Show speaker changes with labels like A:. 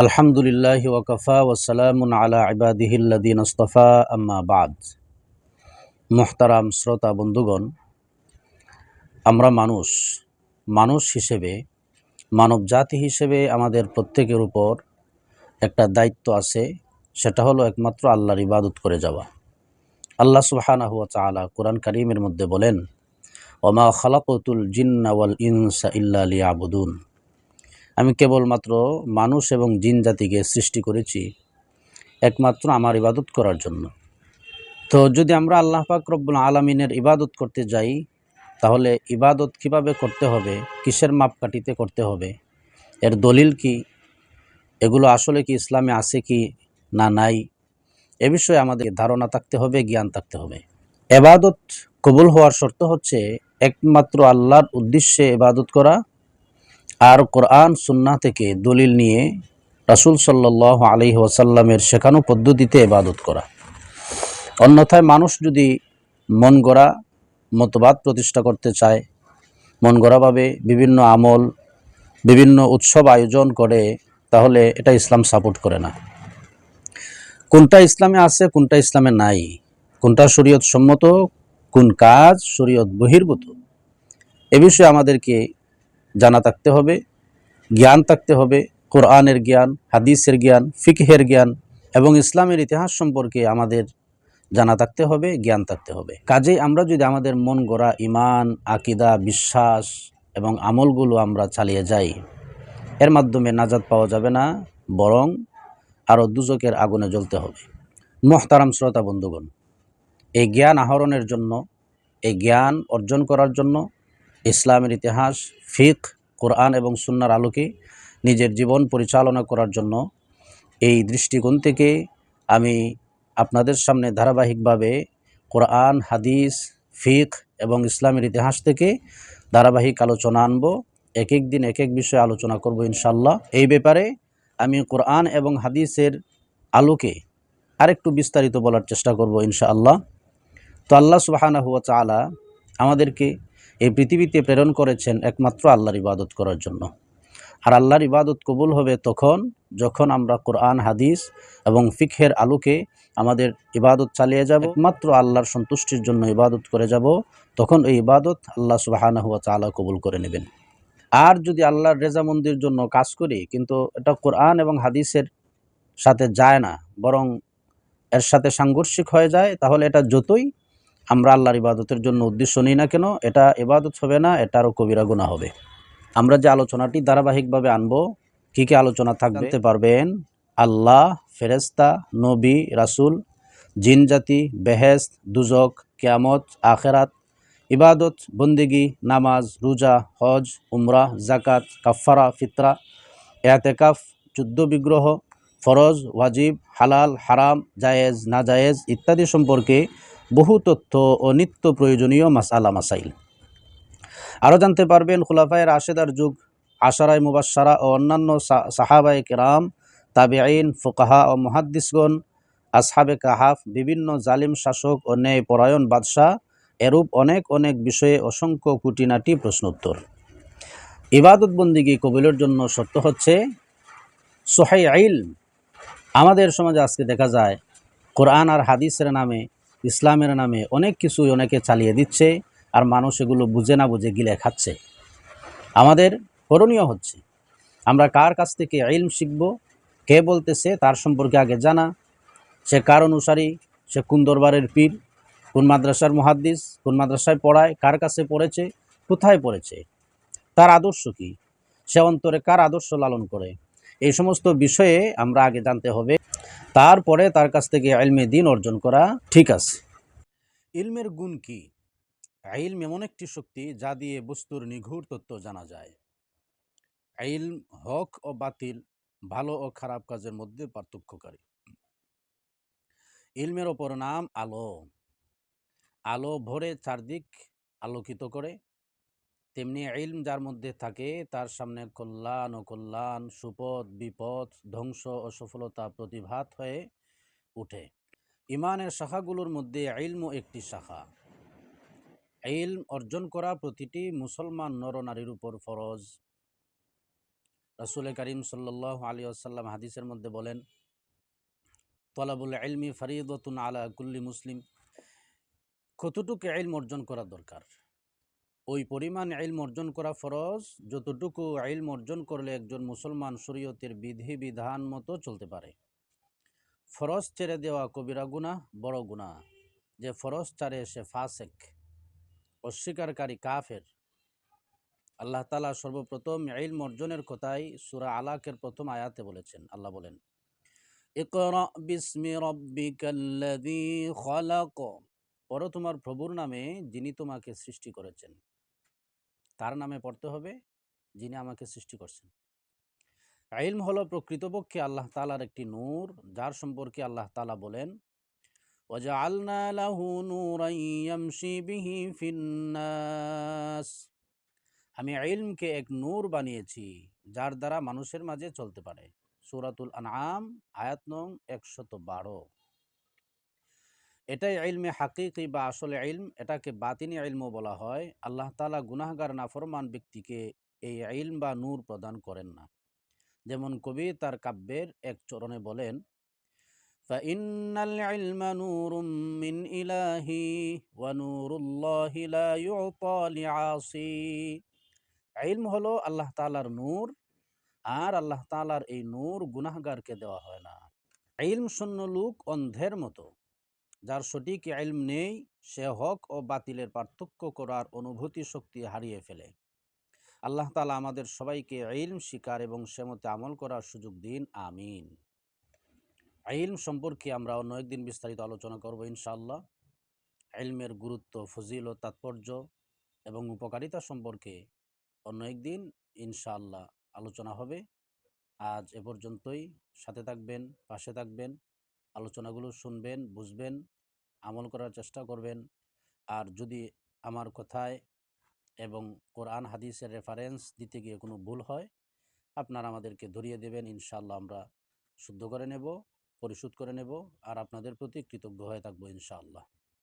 A: আলহামদুলিল্লাহি ওয়াকাফা ওয়াসসালামুন আলা ইবাদিহিল্লাযীনা ইসতাফা আম্মা বাদ। মুহতারাম শ্রোতা বন্ধুগণ, আমরা মানুষ হিসেবে, মানব জাতি হিসেবে আমাদের প্রত্যেকের উপর একটা দায়িত্ব আছে। সেটা হলো একমাত্র আল্লাহর ইবাদত করে যাওয়া। আল্লাহ সুবহানাহু ওয়া তাআলা কুরআন কারীমের মধ্যে বলেন, ওমা খালাকতুল জিন্না ওয়াল ইনসা ইল্লা লিয়াবুদুন। আমি কেবলমাত্র মানুষ এবং জিন জাতিকে সৃষ্টি করেছি একমাত্র আমার ইবাদত করার জন্য। তো যদি আমরা আল্লাহ পাক রব্বুল আলামিনের ইবাদত করতে যাই, তাহলে ইবাদত কিভাবে করতে হবে, কিসের মাপকাঠিতে করতে হবে, এর দলিল কি, এগুলো আসলে কি ইসলামে আছে কি না নাই, এ বিষয়ে আমাদের ধারণা থাকতে হবে, জ্ঞান থাকতে হবে। ইবাদত কবুল হওয়ার শর্ত হচ্ছে একমাত্র আল্লাহর উদ্দেশ্যে ইবাদত করা, আর কোরআন সুন্নাহ থেকে দলিল নিয়ে রাসূল সাল্লাল্লাহু আলাইহি ওয়াসাল্লামের শেখানো পদ্ধতিতে ইবাদত করা। অন্যথায় মানুষ যদি মন গড়া মতবাদ প্রতিষ্ঠা করতে চায়, মন গড়াভাবে বিভিন্ন আমল, বিভিন্ন উৎসব আয়োজন করে, তাহলে এটা ইসলাম সাপোর্ট করে না। কোনটা ইসলামে আছে, কোনটা ইসলামে নাই, কোনটা শরীয়ত সম্মত, কোন কাজ শরীয়ত বহির্ভূত, এ বিষয়ে আমাদেরকে জানা থাকতে হবে, জ্ঞান থাকতে হবে। কোরআনের জ্ঞান, হাদিসের জ্ঞান, ফিকহের জ্ঞান এবং ইসলামের ইতিহাস সম্পর্কে আমাদের জানা থাকতে হবে, জ্ঞান থাকতে হবে। কাজেই আমরা যদি আমাদের মন গড়া ইমান, আকিদা, বিশ্বাস এবং আমলগুলো আমরা চালিয়ে যাই, এর মাধ্যমে নাজাত পাওয়া যাবে না, বরং আরও দুজকের আগুনে জ্বলতে হবে। মুহতারাম শ্রোতা বন্ধুগণ, এই জ্ঞান আহরণের জন্য, এই জ্ঞান অর্জন করার জন্য, ইসলামের ইতিহাস, ফিকহ, কোরআন এবং সুন্নাহর আলোকে নিজের জীবন পরিচালনা করার জন্য এই দৃষ্টিকোণ থেকে আমি আপনাদের সামনে ধারাবাহিকভাবে কোরআন, হাদিস, ফিকহ এবং ইসলামের ইতিহাস থেকে ধারাবাহিক আলোচনা আনব। এক এক দিন এক এক বিষয়ে আলোচনা করব ইনশাআল্লাহ। এই ব্যাপারে আমি কোরআন এবং হাদিসের আলোকে আরেকটু বিস্তারিত বলার চেষ্টা করব ইনশাআল্লাহ। তো আল্লাহ সুবহানাহু ওয়া তাআলা আমাদেরকে এই পৃথিবীতে প্রেরণ করেছেন একমাত্র আল্লাহর ইবাদত করার জন্য। আর আল্লাহর ইবাদত কবুল হবে তখন যখন আমরা কোরআন, হাদিস এবং ফিকহের আলোকে আমাদের ইবাদত চালিয়ে যাব, একমাত্র আল্লাহর সন্তুষ্টির জন্য ইবাদত করে যাব, তখন এই ইবাদত আল্লাহ সুবহানাহু ওয়া তাআলা কবুল করে নেবেন। আর যদি আল্লাহর রেজামন্দির জন্য কাজ করি, কিন্তু এটা কোরআন এবং হাদিসের সাথে যায় না, বরং এর সাথে সাংঘর্ষিক হয়ে যায়, তাহলে এটা যতই আমরা আল্লাহর ইবাদতের জন্য উদ্দেশ্য নিই না কেন, এটা ইবাদত হবে না, এটারও কবিরা গুনাহ হবে। আমরা যে আলোচনাটি ধারাবাহিকভাবে আনব, কী কী আলোচনা থাকবে জানতে পারবেন। আল্লাহ, ফেরেশতা, নবী, রাসূল, জিন জাতি, বেহেশত, দুজক, কিয়ামত, আখিরাত, ইবাদত, বন্দেগী, নামাজ, রোজা, হজ, উমরাহ, যাকাত, কাফফারা, ফিতরা, ইতিকাফ, যুদ্ধ বিগ্রহ, ফরজ, ওয়াজিব, হালাল, হারাম, জায়েজ, নাজায়েজ ইত্যাদি সম্পর্কে বহু তথ্য ও নিত্য প্রয়োজনীয় মাসআলা মাসাইল। আরও জানতে পারবেন খুলাফায়ে রাশেদার যুগ, আশারায়ে মুবাশশারা ও অন্যান্য সাহাবায়ে কেরাম, তাবিঈন, ফুকাহা ও মুহাদ্দিসগণ, আসহাবে কাহাফ, বিভিন্ন জালিম শাসক ও ন্যায়পরায়ণ বাদশাহ, এরূপ অনেক অনেক বিষয়ে অসংখ্য খুঁটিনাটি প্রশ্ন উত্তর। ইবাদত বন্দেগী কবুলের জন্য শর্ত হচ্ছে সহিহ ইলম। আমাদের সমাজে আজকে দেখা যায় কোরআন আর হাদিসের নামে, ইসলামের নামে অনেক কিছুই অনেকে চালিয়ে দিচ্ছে, আর মানুষ এগুলো বুঝে না বুঝে গিলে খাচ্ছে। আমাদের করণীয় হচ্ছে আমরা কার কাছ থেকে ইলম শিখব, কে বলতেছে তার সম্পর্কে আগে জানা, সে কার অনুসারী, সে কোন দরবারের পীর, কোন মাদ্রাসার মুহাদ্দিস, কোন মাদ্রাসায় পড়ায়, কার কাছে পড়েছে, কোথায় পড়েছে, তার আদর্শ কি, সে অন্তরে কার আদর্শ লালন করে, এই সমস্ত বিষয়ে আমরা আগে জানতে হবে, তারপরে তার কাছ থেকে ইলমে দ্বীন অর্জন করা ঠিক আছে। ইলমের গুণ কি? ইলম এমন একটি শক্তি যা দিয়ে বস্তুর নিগূঢ় তত্ত্ব জানা যায়। ইলম হক ও বাতিল, ভালো ও খারাপ কাজের মধ্যে পার্থক্যকারী। ইলমের অপর নাম আলো। আলো ভরে চারদিক আলোকিত করে, তেমনি ইলম যার মধ্যে থাকে তার সামনে কল্যাণ ও কল্যাণ, সুপথ, বিপদ, ধ্বংস ও সফলতা প্রতিভাত হয়ে উঠে। ইমানের শাখাগুলোর মধ্যে ইলমও একটি শাখা। ইলম অর্জন করা প্রতিটি মুসলমান নরনারীর উপর ফরজ। রাসূল করিম সাল্লাল্লাহু আলাইহি ওয়াসাল্লাম হাদিসের মধ্যে বলেন, তলাবুল ইলমি ফরিদাতুন আলা কুল্লি মুসলিম। কতটুকু ইলম অর্জন করা দরকার, ওই পরিমাণ ইলম অর্জন করা ফরজ যতটুকু ইলম অর্জন করলে একজন মুসলমান শরীয়তের বিধি বিধান মতো চলতে পারে। ফরজ ছেড়ে দেওয়া কবিরা গুনাহ, বড় গুনাহ। যে ফরজ ছাড়ে সে ফাসেক, অস্বীকারী, কাফের। আল্লাহ তাআলা সর্বপ্রথম ইলম অর্জনের কথাই সূরা আলাকের প্রথম আয়াতে বলেছেন। আল্লাহ বলেন, ইকরা বিসমি রাব্বিকাল্লাযী খালাক। পড়ো তোমার প্রভুর নামে যিনি তোমাকে সৃষ্টি করেছেন। তার নামে পড়তে হবে যিনি আমাকে সৃষ্টি করছেন। ইলম হলো প্রকৃতপক্ষে আল্লাহ তাআলার একটি নূর, যার সম্পর্কে আল্লাহ তাআলা বলেন, ওয়াজআলনা লাহু নূরান ইয়ামশি বিহি ফিন্নাস। আমি ইলমকে এক নূর বানিয়েছি যার দ্বারা মানুষের মাঝে চলতে পারে। সূরাতুল আনআম আয়াত নং 112। এটাই ইলমে হাকিকি বা আসলে ইলম। এটাকে বাতিনি ইলমও বলা হয়। আল্লাহ তাআলা গুনাহগার নাফরমান ব্যক্তিকে এই ইলম বা নূর প্রদান করেন না। যেমন কবি তার কাব্যের এক চরণে বলেন, ফাইন্নাল ইলমা নূরুম মিন ইলাহি ওয়া নূরুল্লাহি লা ইউতা লিআসি। ইলম হলো আল্লাহ তাআলার নূর, আর আল্লাহ তাআলার এই নূর গুনাহগারকে দেওয়া হয় না। ইলম শূন্য লোক অন্ধের মতো, যার সঠিক ইলম নেই, সে হক ও বাতিলের পার্থক্য করার অনুভূতি শক্তি হারিয়ে ফেলে। আল্লাহ তাআলা আমাদের সবাইকে ইলম শিকার এবং সেমতে আমল করার সুযোগ দিন, আমিন। ইলম সম্পর্কে আমরা অন্য একদিন বিস্তারিত আলোচনা করব ইনশাআল্লাহ। ইলমের গুরুত্ব, ফজিলত, তাৎপর্য এবং উপকারিতা সম্পর্কে অন্য একদিন ইনশাআল্লাহ আলোচনা হবে। আজ এ পর্যন্তই। সাথে থাকবেন, পাশে থাকবেন, আলোচনাগুলো শুনবেন, বুঝবেন, আমল করার চেষ্টা করবেন। আর যদি আমার কথায় এবং কোরআন হাদিসের রেফারেন্স দিতে গিয়ে কোনো ভুল হয়, আপনারা আমাদেরকে ধরিয়ে দেবেন। ইনশাআল্লাহ আমরা শুদ্ধ করে নেব, পরিশোধ করে নেব, আর আপনাদের প্রতি কৃতজ্ঞ হয়ে থাকবো ইনশাআল্লাহ।